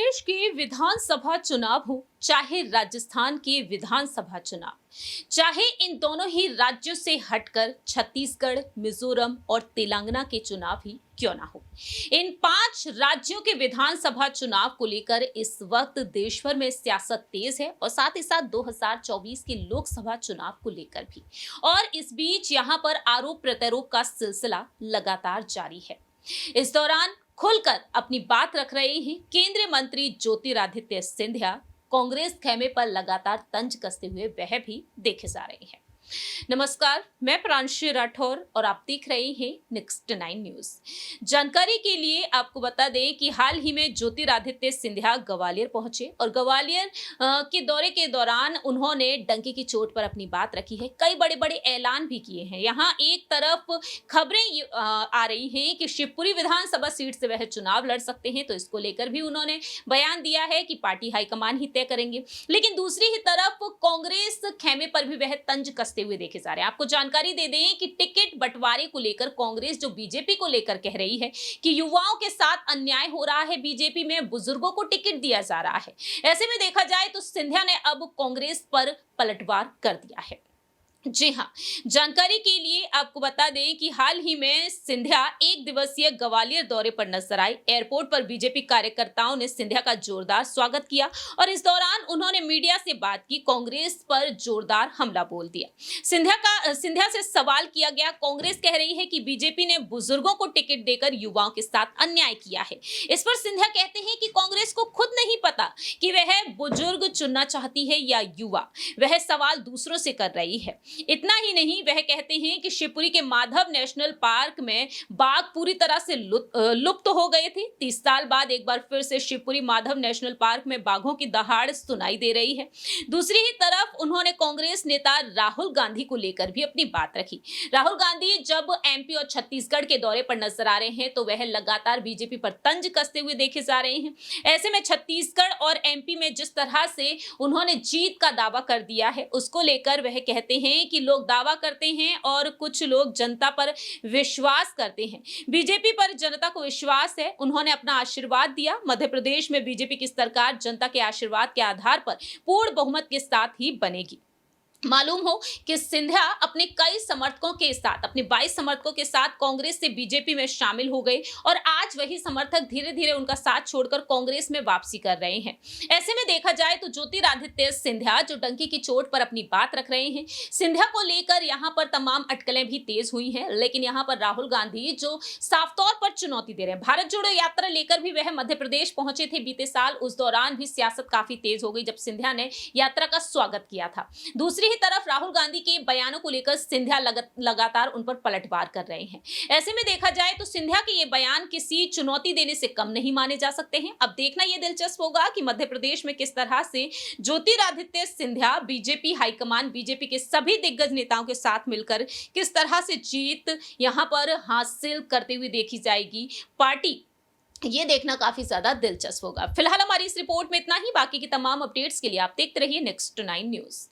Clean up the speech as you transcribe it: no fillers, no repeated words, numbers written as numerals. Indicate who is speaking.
Speaker 1: प्रदेश के विधानसभा चुनाव हो चाहे राजस्थान के विधानसभा चुनाव, चाहे इन दोनों ही राज्यों से हटकर छत्तीसगढ़, मिजोरम और तेलंगाना के चुनाव ही क्यों ना हो, इन 5 राज्यों के विधानसभा चुनाव को लेकर इस वक्त देश भर में सियासत तेज है और साथ ही साथ 2024 के लोकसभा चुनाव को लेकर भी। और इस बीच यहां पर आरोप प्रत्यारोप का सिलसिला लगातार जारी है। इस दौरान खुलकर अपनी बात रख रहे हैं केंद्रीय मंत्री ज्योतिरादित्य सिंधिया। कांग्रेस खेमे पर लगातार तंज कसते हुए वह भी देखे जा रहे हैं। नमस्कार, मैं प्रांशी राठौर और आप देख रहे हैं नेक्स्ट 9 न्यूज। जानकारी के लिए आपको बता दें कि हाल ही में ज्योतिरादित्य सिंधिया ग्वालियर पहुंचे और ग्वालियर के दौरे के दौरान उन्होंने डंके की चोट पर अपनी बात रखी है। कई बड़े बड़े ऐलान भी किए हैं। यहाँ एक तरफ खबरें आ रही हैं कि शिवपुरी विधानसभा सीट से वह चुनाव लड़ सकते हैं, तो इसको लेकर भी उन्होंने बयान दिया है कि पार्टी हाईकमान ही तय करेंगे। लेकिन दूसरी ही तरफ कांग्रेस खेमे पर भी वह तंज कसते हुए देखे जा रहे हैं। आपको जानकारी दे दें कि टिकट बंटवारे को लेकर कांग्रेस जो बीजेपी को लेकर कह रही है कि युवाओं के साथ अन्याय हो रहा है, बीजेपी में बुजुर्गों को टिकट दिया जा रहा है। ऐसे में देखा जाए तो सिंधिया ने अब कांग्रेस पर पलटवार कर दिया है। जी हाँ, जानकारी के लिए आपको बता दें कि हाल ही में सिंधिया एक दिवसीय ग्वालियर दौरे पर नजर आए। एयरपोर्ट पर बीजेपी कार्यकर्ताओं ने सिंधिया का जोरदार स्वागत किया और इस दौरान उन्होंने मीडिया से बात की, कांग्रेस पर जोरदार हमला बोल दिया। सिंधिया से सवाल किया गया, कांग्रेस कह रही है कि बीजेपी ने बुजुर्गों को टिकट देकर युवाओं के साथ अन्याय किया है। इस पर सिंधिया कहते हैं कि कांग्रेस को खुद नहीं पता कि वह बुजुर्ग चुनना चाहती है या युवा, वह सवाल दूसरों से कर रही है। इतना ही नहीं, वह कहते हैं कि शिवपुरी के माधव नेशनल पार्क में बाघ पूरी तरह से लुप्त हो गए थे। 30 साल बाद एक बार फिर से शिवपुरी माधव नेशनल पार्क में बाघों की दहाड़ सुनाई दे रही है। दूसरी ही तरफ उन्होंने कांग्रेस नेता राहुल गांधी को लेकर भी अपनी बात रखी। राहुल गांधी जब एमपी और छत्तीसगढ़ के दौरे पर नजर आ रहे हैं तो वह लगातार बीजेपी पर तंज कसते हुए देखे जा रहे हैं। ऐसे में छत्तीसगढ़ और एमपी में जिस तरह से उन्होंने जीत का दावा कर दिया है, उसको लेकर वह कहते हैं कि लोग दावा करते हैं और कुछ लोग जनता पर विश्वास करते हैं। बीजेपी पर जनता को विश्वास है। उन्होंने अपना आशीर्वाद दिया। मध्य प्रदेश में बीजेपी की सरकार जनता के आशीर्वाद के आधार पर पूर्ण बहुमत के साथ ही बनेगी। मालूम हो कि सिंधिया अपने कई समर्थकों के साथ, अपने 22 समर्थकों के साथ कांग्रेस से बीजेपी में शामिल हो गए और आज वही समर्थक धीरे धीरे उनका साथ छोड़कर कांग्रेस में वापसी कर रहे हैं। ऐसे में देखा जाए तो ज्योतिरादित्य सिंधिया जो डंकी की चोट पर अपनी बात रख रहे हैं, सिंधिया को लेकर यहां पर तमाम अटकलें भी तेज हुई हैं। लेकिन यहां पर राहुल गांधी जो साफ तौर पर चुनौती दे रहे हैं। भारत जोड़ो यात्रा लेकर भी वह मध्य प्रदेश पहुंचे थे बीते साल। उस दौरान भी सियासत काफी तेज हो गई जब सिंधिया ने यात्रा का स्वागत किया था। दूसरी ही तरफ राहुल गांधी के बयानों को लेकर सिंधिया लगातार उन पर पलटवार कर रहे हैं। ऐसे में देखा जाए तो सिंधिया के ये बयान किसी चुनौती देने से कम नहीं माने जा सकते हैं। अब देखना यह दिलचस्प होगा कि मध्य प्रदेश में किस तरह से Jyotiraditya Scindia BJP high command, BJP के सभी दिग्गज नेताओं के साथ मिलकर किस तरह से जीत यहां पर हासिल करते हुए देखी जाएगी पार्टी। ये देखना काफी ज्यादा दिलचस्प होगा। फिलहाल हमारी इस रिपोर्ट में इतना ही। बाकी की तमाम अपडेट्स के लिए आप देखते रहिए नेक्स्ट 9 न्यूज।